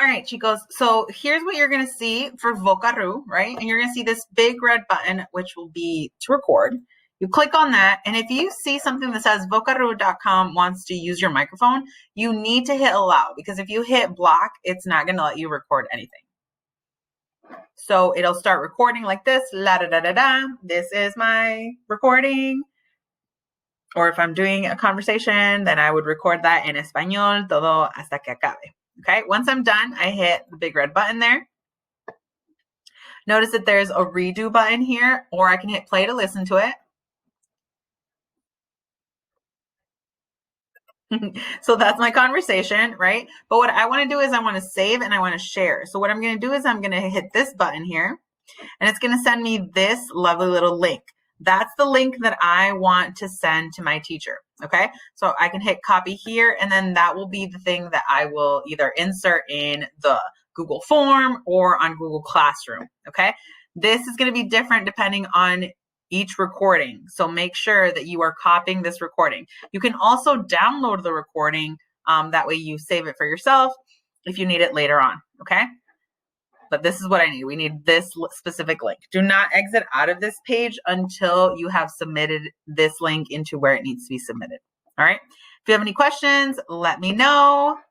All right, chicos. So here's what you're going to see for Vocaroo, right? And you're going to see this big red button, which will be to record. You click on that, and if you see something that says Vocaroo.com wants to use your microphone, you need to hit allow, because if you hit block, it's not going to let you record anything. So it'll start recording like this, la da da da da. This is my recording. Or if I'm doing a conversation, then I would record that en español, todo hasta que acabe. Okay, once I'm done, I hit the big red button there. Notice that there's a redo button here, or I can hit play to listen to it. So that's my conversation, right? But what I want to do is I want to save and I want to share. So what I'm going to do is I'm going to hit this button here, and it's going to send me this lovely little link. That's the link that I want to send to my teacher, okay? So I can hit copy here, and then that will be the thing that I will either insert in the Google form or on Google Classroom, okay? This is going to be different depending on each recording. So make sure that you are copying this recording. You can also download the recording. That way you save it for yourself if you need it later on, okay? But this is what I need. We need this specific link. Do not exit out of this page until you have submitted this link into where it needs to be submitted. All right. If you have any questions, let me know.